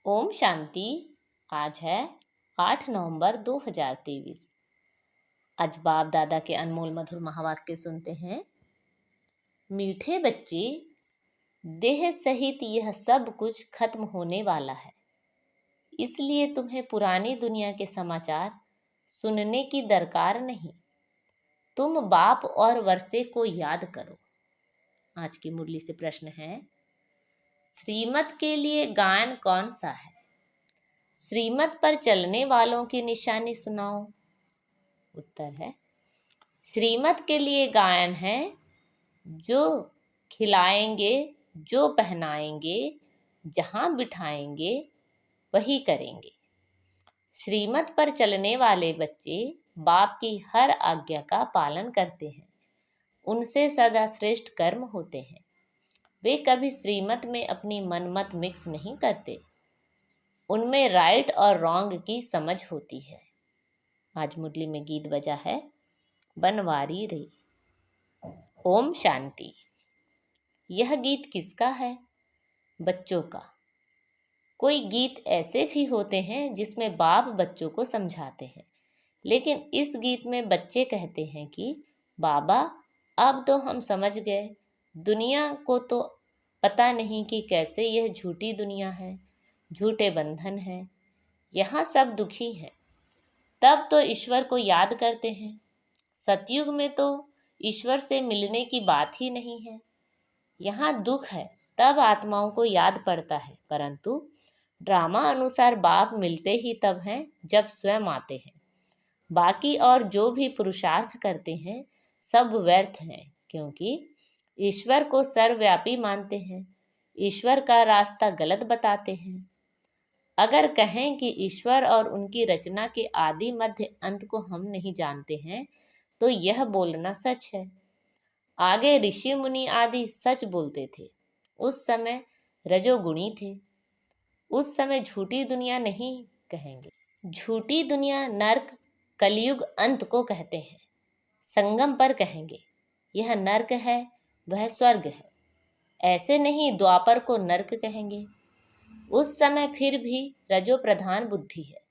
ओम शांति। आज है 8 नवंबर 2023। आज बाप दादा के अनमोल मधुर महावाक्य सुनते हैं। मीठे बच्चे, देह सहित यह सब कुछ खत्म होने वाला है, इसलिए तुम्हें पुरानी दुनिया के समाचार सुनने की दरकार नहीं। तुम बाप और वर्षे को याद करो। आज की मुरली से प्रश्न है, श्रीमत के लिए गायन कौन सा है? श्रीमत पर चलने वालों की निशानी सुनाओ। उत्तर है, श्रीमत के लिए गायन है जो खिलाएंगे, जो पहनाएंगे, जहां बिठाएंगे वही करेंगे। श्रीमत पर चलने वाले बच्चे बाप की हर आज्ञा का पालन करते हैं, उनसे सदा श्रेष्ठ कर्म होते हैं। वे कभी श्रीमत में अपनी मनमत मिक्स नहीं करते, उनमें राइट और रॉन्ग की समझ होती है। आज मुरली में गीत बजा है, बनवारी रे। ओम शांति। यह गीत किसका है? बच्चों का। कोई गीत ऐसे भी होते हैं जिसमें बाप बच्चों को समझाते हैं, लेकिन इस गीत में बच्चे कहते हैं कि बाबा, अब तो हम समझ गए, दुनिया को तो पता नहीं कि कैसे यह झूठी दुनिया है, झूठे बंधन है, यहाँ सब दुखी हैं। तब तो ईश्वर को याद करते हैं। सतयुग में तो ईश्वर से मिलने की बात ही नहीं है। यहाँ दुख है तब आत्माओं को याद पड़ता है, परंतु ड्रामा अनुसार बाप मिलते ही तब हैं जब स्वयं आते हैं। बाकी और जो भी पुरुषार्थ करते हैं सब व्यर्थ हैं, क्योंकि ईश्वर को सर्वव्यापी मानते हैं, ईश्वर का रास्ता गलत बताते हैं। अगर कहें कि ईश्वर और उनकी रचना के आदि मध्य अंत को हम नहीं जानते हैं, तो यह बोलना सच है। आगे ऋषि मुनि आदि सच बोलते थे, उस समय रजोगुणी थे। उस समय झूठी दुनिया नहीं कहेंगे। झूठी दुनिया नरक कलयुग अंत को कहते हैं। संगम पर कहेंगे यह नरक है, वह स्वर्ग है। ऐसे नहीं द्वापर को नरक कहेंगे। उस समय फिर भी रजो प्रधान बुद्धि है,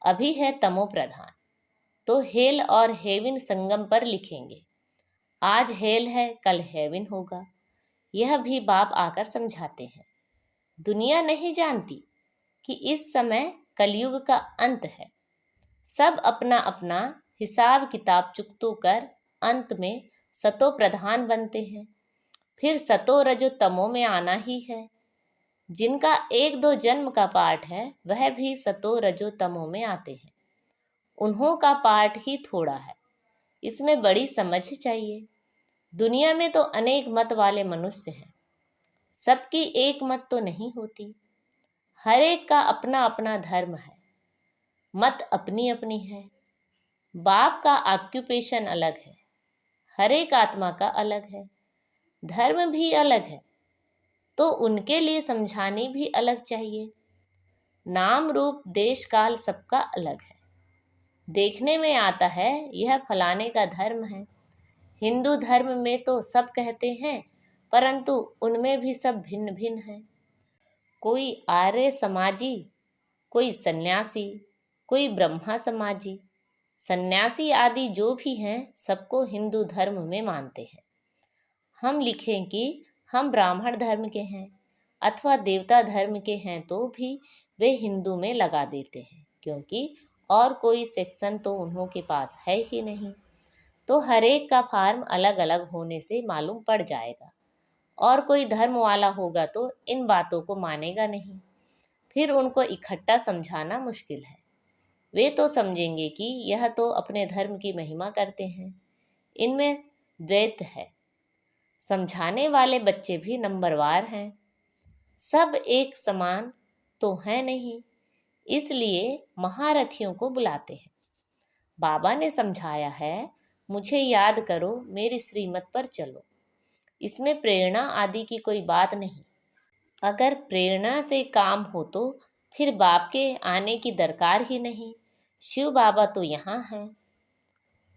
अभी है तमो प्रधान। तो हेल और हेविन संगम पर लिखेंगे। आज हेल है, कल हेविन होगा। यह भी बाप आकर समझाते हैं। दुनिया नहीं जानती कि इस समय कलयुग का अंत है। सब अपना अपना हिसाब किताब चुकतो कर अंत में सतो प्रधान बनते हैं। फिर सतो रजो तमो में आना ही है। जिनका एक दो जन्म का पाठ है वह भी सतो रजो तमो में आते हैं। उन्हों का पाठ ही थोड़ा है, इसमें बड़ी समझ चाहिए। दुनिया में तो अनेक मत वाले मनुष्य हैं, सबकी एक मत तो नहीं होती। हर एक का अपना अपना धर्म है, मत अपनी अपनी है। बाप का ऑक्यूपेशन अलग है, हर एक आत्मा का अलग है, धर्म भी अलग है, तो उनके लिए समझानी भी अलग चाहिए। नाम रूप देश काल सबका अलग है। देखने में आता है यह फलाने का धर्म है। हिंदू धर्म में तो सब कहते हैं, परंतु उनमें भी सब भिन्न भिन्न है। कोई आर्य समाजी, कोई सन्यासी, कोई ब्रह्मा समाजी। सन्यासी आदि जो भी हैं सबको हिंदू धर्म में मानते हैं। हम लिखें कि हम ब्राह्मण धर्म के हैं अथवा देवता धर्म के हैं तो भी वे हिंदू में लगा देते हैं, क्योंकि और कोई सेक्शन तो उन्हों के पास है ही नहीं। तो हर एक का फार्म अलग अलग होने से मालूम पड़ जाएगा, और कोई धर्म वाला होगा तो इन बातों को मानेगा नहीं। फिर उनको इकट्ठा समझाना मुश्किल है। वे तो समझेंगे कि यह तो अपने धर्म की महिमा करते हैं, इनमें द्वैत है। समझाने वाले बच्चे भी नंबरवार हैं, सब एक समान तो है नहीं, इसलिए महारथियों को बुलाते हैं। बाबा ने समझाया है, मुझे याद करो, मेरी श्रीमत पर चलो। इसमें प्रेरणा आदि की कोई बात नहीं। अगर प्रेरणा से काम हो तो फिर बाप के आने की दरकार ही नहीं। शिव बाबा तो यहाँ हैं,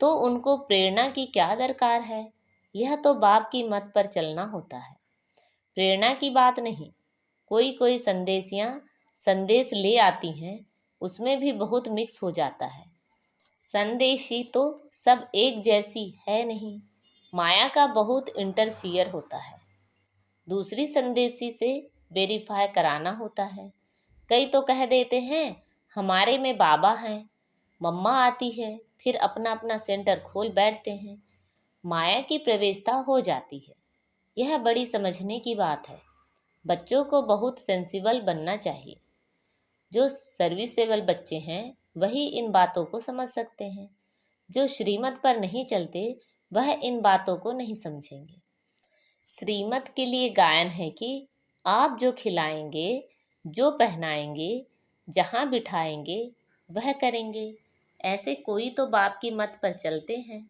तो उनको प्रेरणा की क्या दरकार है? यह तो बाप की मत पर चलना होता है, प्रेरणा की बात नहीं। कोई कोई संदेशियाँ संदेश ले आती हैं उसमें भी बहुत मिक्स हो जाता है। संदेशी तो सब एक जैसी है नहीं, माया का बहुत इंटरफियर होता है। दूसरी संदेशी से वेरीफाई कराना होता है। कई तो कह देते हैं हमारे में बाबा हैं, मम्मा आती है, फिर अपना अपना सेंटर खोल बैठते हैं। माया की प्रवेशता हो जाती है। यह बड़ी समझने की बात है। बच्चों को बहुत सेंसिबल बनना चाहिए। जो सर्विसेबल बच्चे हैं वही इन बातों को समझ सकते हैं। जो श्रीमत पर नहीं चलते वह इन बातों को नहीं समझेंगे। श्रीमत के लिए गायन है कि आप जो खिलाएंगे, जो पहनाएंगे, जहाँ बिठाएंगे वह करेंगे। ऐसे कोई तो बाप की मत पर चलते हैं,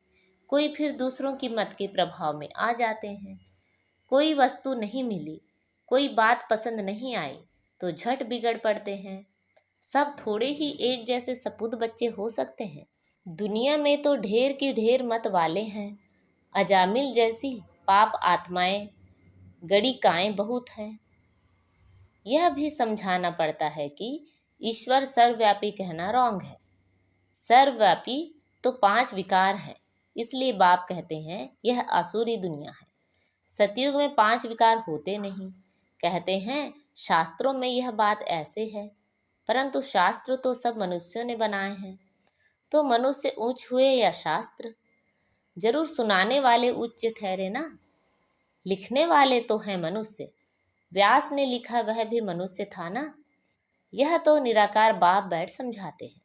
कोई फिर दूसरों की मत के प्रभाव में आ जाते हैं। कोई वस्तु नहीं मिली, कोई बात पसंद नहीं आई तो झट बिगड़ पड़ते हैं। सब थोड़े ही एक जैसे सपूत बच्चे हो सकते हैं। दुनिया में तो ढेर की ढेर मत वाले हैं। अजामिल जैसी पाप आत्माएं, गड़ी काएं बहुत हैं। यह भी समझाना पड़ता है कि ईश्वर सर्वव्यापी कहना रॉन्ग है। सर्वव्यापी तो 5 विकार हैं, इसलिए बाप कहते हैं यह आसुरी दुनिया है। सतयुग में 5 विकार होते नहीं। कहते हैं शास्त्रों में यह बात ऐसे है, परंतु शास्त्र तो सब मनुष्यों ने बनाए हैं। तो मनुष्य ऊंच हुए या शास्त्र? जरूर सुनाने वाले उच्च ठहरे ना। लिखने वाले तो हैं मनुष्य। व्यास ने लिखा वह भी मनुष्य था ना। यह तो निराकार बाप बैठ समझाते हैं।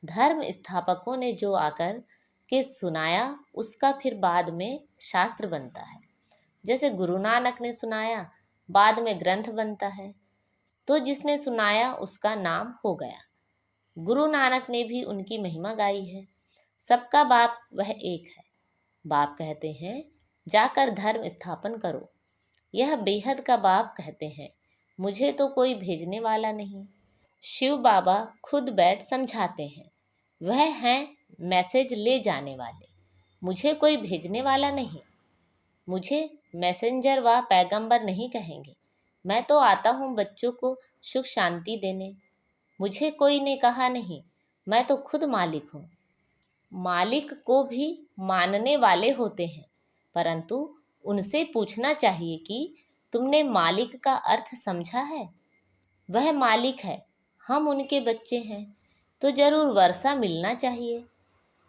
धर्म स्थापकों ने जो आकर के सुनाया उसका फिर बाद में शास्त्र बनता है। जैसे गुरु नानक ने सुनाया, बाद में ग्रंथ बनता है, तो जिसने सुनाया उसका नाम हो गया। गुरु नानक ने भी उनकी महिमा गाई है। सबका बाप वह एक है। बाप कहते हैं जाकर धर्म स्थापन करो। यह बेहद का बाप कहते हैं मुझे तो कोई भेजने वाला नहीं। शिव बाबा खुद बैठ समझाते हैं वह हैं मैसेज ले जाने वाले, मुझे कोई भेजने वाला नहीं। मुझे मैसेंजर व पैगंबर नहीं कहेंगे। मैं तो आता हूँ बच्चों को सुख शांति देने। मुझे कोई ने कहा नहीं, मैं तो खुद मालिक हूँ। मालिक को भी मानने वाले होते हैं, परंतु उनसे पूछना चाहिए कि तुमने मालिक का अर्थ समझा है? वह मालिक है, हम उनके बच्चे हैं, तो जरूर वर्षा मिलना चाहिए।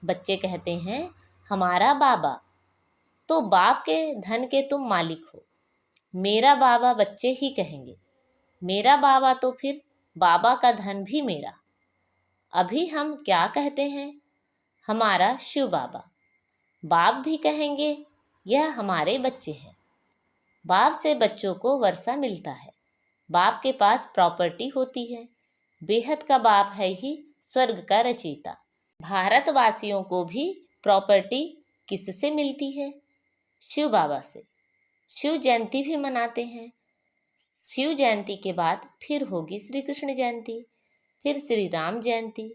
बच्चे कहते हैं हमारा बाबा, तो बाप के धन के तुम मालिक हो। मेरा बाबा बच्चे ही कहेंगे, मेरा बाबा तो फिर बाबा का धन भी मेरा। अभी हम क्या कहते हैं? हमारा शिव बाबा। बाप भी कहेंगे यह हमारे बच्चे हैं। बाप से बच्चों को वर्षा मिलता है। बाप के पास प्रॉपर्टी होती है। बेहद का बाप है ही स्वर्ग का रचयिता। भारतवासियों को भी प्रॉपर्टी किससे मिलती है? शिव बाबा से। शिव जयंती भी मनाते हैं। शिव जयंती के बाद फिर होगी श्री कृष्ण जयंती, फिर श्री राम जयंती।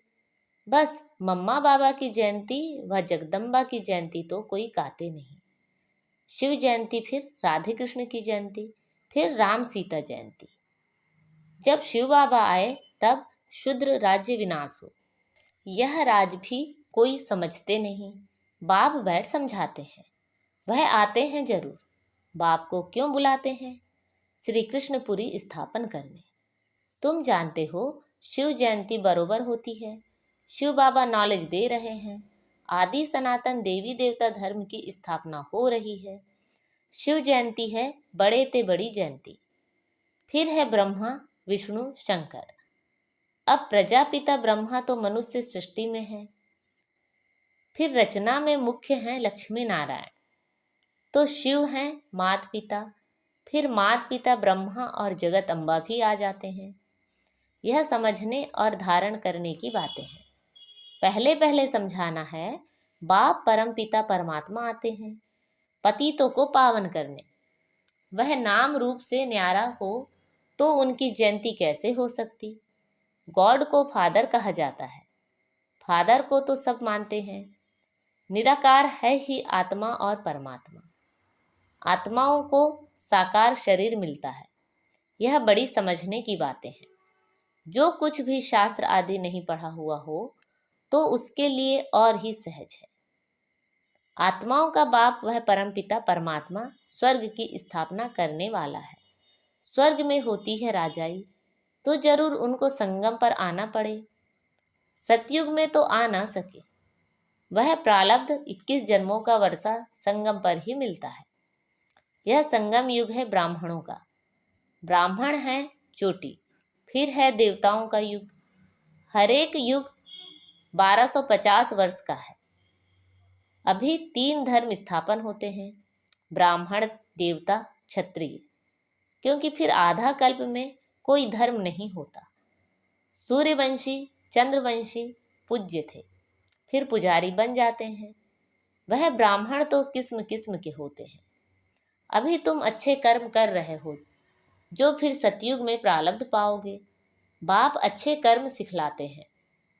बस मम्मा बाबा की जयंती व जगदम्बा की जयंती तो कोई गाते नहीं। शिव जयंती, फिर राधे कृष्ण की जयंती, फिर राम सीता जयंती। जब शिव बाबा आए तब शूद्र राज्य विनाश हो। यह राज भी कोई समझते नहीं। बाप बैठ समझाते हैं। वह आते हैं जरूर। बाप को क्यों बुलाते हैं? श्री कृष्णपुरी स्थापन करने। तुम जानते हो शिव जयंती बरोबर होती है। शिव बाबा नॉलेज दे रहे हैं। आदि सनातन देवी देवता धर्म की स्थापना हो रही है। शिव जयंती है बड़े ते बड़ी जयंती। फिर है ब्रह्मा विष्णु शंकर। अब प्रजापिता ब्रह्मा तो मनुष्य सृष्टि में है। फिर रचना में मुख्य हैं लक्ष्मी नारायण, तो शिव हैं मात पिता। फिर मात पिता ब्रह्मा और जगत अम्बा भी आ जाते हैं। यह समझने और धारण करने की बातें हैं। पहले पहले समझाना है बाप परम पिता परमात्मा आते हैं पतितों को पावन करने। वह नाम रूप से न्यारा हो तो उनकी जयंती कैसे हो सकती? गॉड को फादर कहा जाता है। फादर को तो सब मानते हैं। निराकार है ही आत्मा और परमात्मा। आत्माओं को साकार शरीर मिलता है। यह बड़ी समझने की बातें हैं। जो कुछ भी शास्त्र आदि नहीं पढ़ा हुआ हो तो उसके लिए और ही सहज है। आत्माओं का बाप वह परमपिता परमात्मा स्वर्ग की स्थापना करने वाला है। स्वर्ग में होती है राजाई, तो जरूर उनको संगम पर आना पड़े। सतयुग में तो आ ना सके, वह प्रारब्ध 21 जन्मों का वर्षा संगम पर ही मिलता है। यह संगम युग है ब्राह्मणों का। ब्राह्मण है चोटी, फिर है देवताओं का युग। हर एक युग 1250 वर्ष का है। अभी 3 धर्म स्थापन होते हैं, ब्राह्मण, देवता, क्षत्रिय, क्योंकि फिर आधा कल्प में कोई धर्म नहीं होता। सूर्यवंशी, चंद्रवंशी पूज्य थे, फिर पुजारी बन जाते हैं। वह ब्राह्मण तो किस्म किस्म के होते हैं। अभी तुम अच्छे कर्म कर रहे हो, जो फिर सतयुग में प्रारब्ध पाओगे। बाप अच्छे कर्म सिखलाते हैं।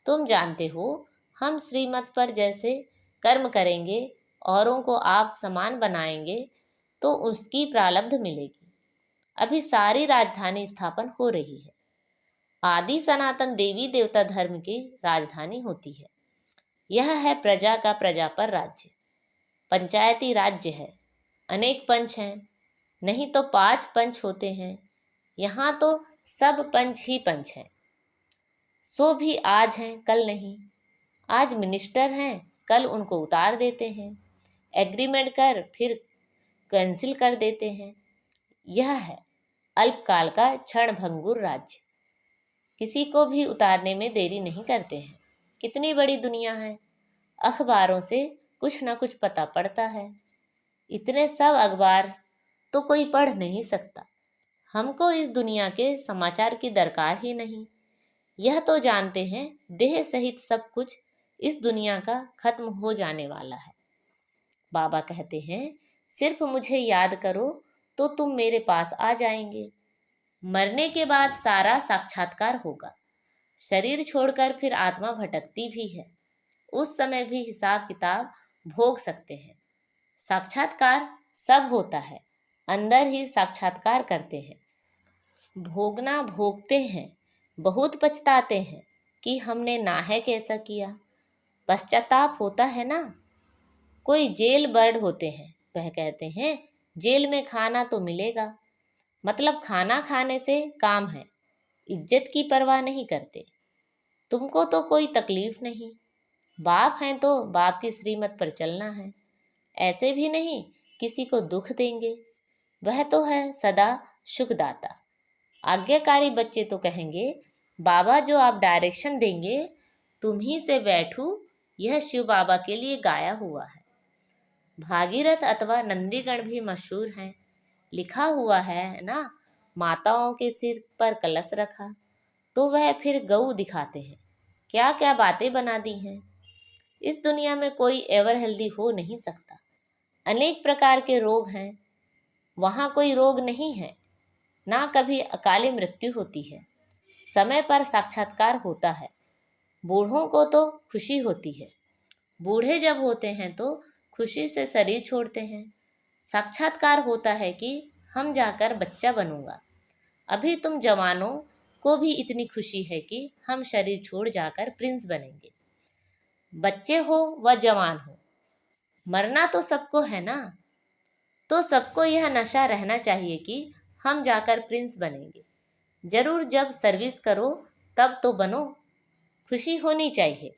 तुम जानते हो, हम श्रीमत पर जैसे कर्म करेंगे, औरों को आप समान बनाएंगे तो उसकी प्रारब्ध मिलेगी। अभी सारी राजधानी स्थापन हो रही है। आदि सनातन देवी देवता धर्म की राजधानी होती है। यह है प्रजा का प्रजा पर राज्य। पंचायती राज्य है। अनेक पंच हैं, नहीं तो 5 पंच होते हैं। यहाँ तो सब पंच ही पंच हैं। सो भी आज हैं, कल नहीं। आज मिनिस्टर हैं, कल उनको उतार देते हैं। एग्रीमेंट कर फिर कैंसिल कर देते हैं। यह है अल्पकाल का क्षण भंगुर राज्य। किसी को भी उतारने में देरी नहीं करते हैं। कितनी बड़ी दुनिया है, अखबारों से कुछ ना कुछ पता पड़ता है। इतने सब अखबार तो कोई पढ़ नहीं सकता। हमको इस दुनिया के समाचार की दरकार ही नहीं। यह तो जानते हैं देह सहित सब कुछ इस दुनिया का खत्म हो जाने वाला है। बाबा कहते हैं, सिर्फ मुझे याद करो तो तुम मेरे पास आ जाएंगे। मरने के बाद सारा साक्षात्कार होगा। शरीर छोड़कर फिर आत्मा भटकती भी है। उस समय भी हिसाब किताब भोग सकते हैं। साक्षात्कार सब होता है, अंदर ही साक्षात्कार करते हैं। भोगना भोगते हैं, बहुत पछताते हैं कि हमने नाहक कैसा किया। पश्चाताप होता है ना। कोई जेल बर्ड होते हैं, वह कहते हैं जेल में खाना तो मिलेगा, मतलब खाना खाने से काम है। इज्जत की परवाह नहीं करते। तुमको तो कोई तकलीफ नहीं। बाप हैं तो बाप की श्रीमत पर चलना है। ऐसे भी नहीं किसी को दुख देंगे। वह तो है सदा सुखदाता। आज्ञाकारी बच्चे तो कहेंगे, बाबा जो आप डायरेक्शन देंगे तुम ही से बैठूं, यह शिव बाबा के लिए गाया हुआ है। भागीरथ अथवा नंदीगण भी मशहूर हैं। लिखा हुआ है ना, माताओं के सिर पर कलश रखा, तो वह फिर गऊ दिखाते हैं। क्या क्या बातें बना दी हैं। इस दुनिया में कोई एवर हेल्दी हो नहीं सकता। अनेक प्रकार के रोग हैं, वहाँ कोई रोग नहीं है। ना कभी अकाली मृत्यु होती है। समय पर साक्षात्कार होता है। बूढ़ों को तो खुशी होती है। बूढ़े जब होते हैं तो खुशी से शरीर छोड़ते हैं। साक्षात्कार होता है कि हम जाकर बच्चा बनूंगा। अभी तुम जवानों को भी इतनी खुशी है कि हम शरीर छोड़ जाकर प्रिंस बनेंगे। बच्चे हो व जवान हो, मरना तो सबको है ना। तो सबको यह नशा रहना चाहिए कि हम जाकर प्रिंस बनेंगे। जरूर जब सर्विस करो तब तो बनो। खुशी होनी चाहिए।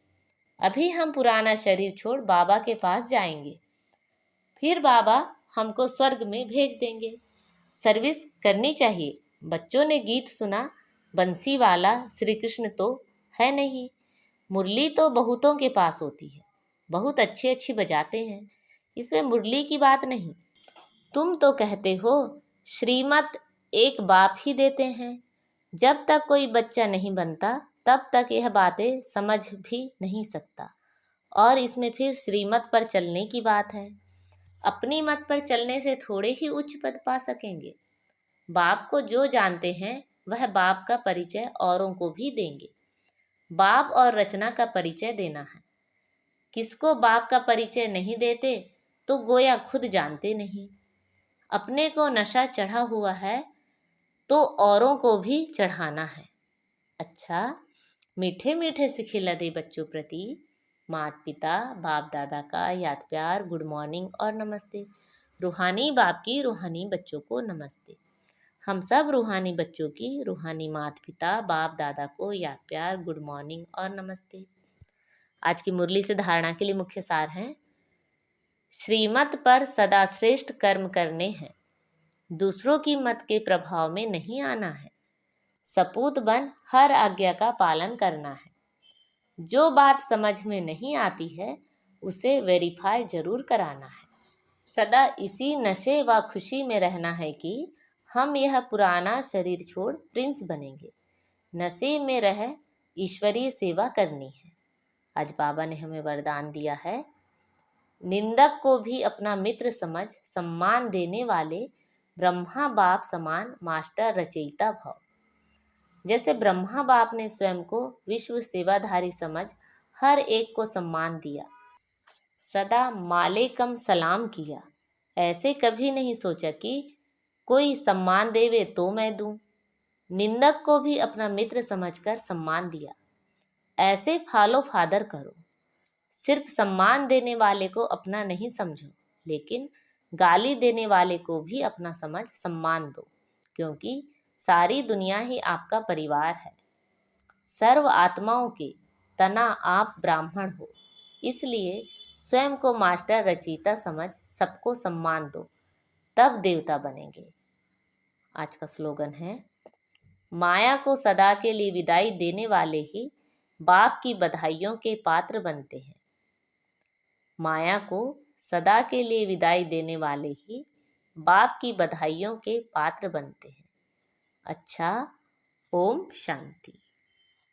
अभी हम पुराना शरीर छोड़ बाबा के पास जाएंगे, फिर बाबा हमको स्वर्ग में भेज देंगे। सर्विस करनी चाहिए। बच्चों ने गीत सुना, बंसी वाला श्री कृष्ण तो है नहीं। मुरली तो बहुतों के पास होती है, बहुत अच्छी अच्छी बजाते हैं। इसमें मुरली की बात नहीं। तुम तो कहते हो श्रीमत एक बाप ही देते हैं। जब तक कोई बच्चा नहीं बनता तब तक यह बातें समझ भी नहीं सकता। और इसमें फिर श्रीमत पर चलने की बात है। अपनी मत पर चलने से थोड़े ही उच्च पद पा सकेंगे। बाप को जो जानते हैं वह बाप का परिचय औरों को भी देंगे। बाप और रचना का परिचय देना है। किसको बाप का परिचय नहीं देते तो गोया खुद जानते नहीं। अपने को नशा चढ़ा हुआ है तो औरों को भी चढ़ाना है। अच्छा, मीठे मीठे से खिला दे बच्चों प्रति माता पिता बाप दादा का याद प्यार, गुड मॉर्निंग और नमस्ते। रूहानी बाप की रूहानी बच्चों को नमस्ते। हम सब रूहानी बच्चों की रूहानी माता पिता बाप दादा को याद प्यार, गुड मॉर्निंग और नमस्ते। आज की मुरली से धारणा के लिए मुख्य सार हैं। श्रीमत पर सदा श्रेष्ठ कर्म करने हैं, दूसरों की मत के प्रभाव में नहीं आना है, सपूत बन हर आज्ञा का पालन करना है, जो बात समझ में नहीं आती है उसे वेरीफाई जरूर कराना है, सदा इसी नशे व खुशी में रहना है कि हम यह पुराना शरीर छोड़ प्रिंस बनेंगे, नशे में रह ईश्वरीय सेवा करनी है। आज बाबा ने हमें वरदान दिया है, निंदक को भी अपना मित्र समझ सम्मान देने वाले ब्रह्मा बाप समान मास्टर रचयिता भव। जैसे ब्रह्मा बाप ने स्वयं को विश्व सेवाधारी समझ हर एक को सम्मान दिया, सदा मालेकम सलाम किया, ऐसे कभी नहीं सोचा कि कोई सम्मान देवे तो मैं दूं। निंदक को भी अपना मित्र समझकर सम्मान दिया, ऐसे फॉलो फादर करो। सिर्फ सम्मान देने वाले को अपना नहीं समझो, लेकिन गाली देने वाले को भी अपना समझ सम्मान दो, क्योंकि सारी दुनिया ही आपका परिवार है। सर्व आत्माओं के तना आप ब्राह्मण हो, इसलिए स्वयं को मास्टर रचयिता समझ सबको सम्मान दो, तब देवता बनेंगे। आज का स्लोगन है, माया को सदा के लिए विदाई देने वाले ही बाप की बधाइयों के पात्र बनते हैं। माया को सदा के लिए विदाई देने वाले ही बाप की बधाइयों के पात्र बनते हैं। अच्छा, ओम शांति।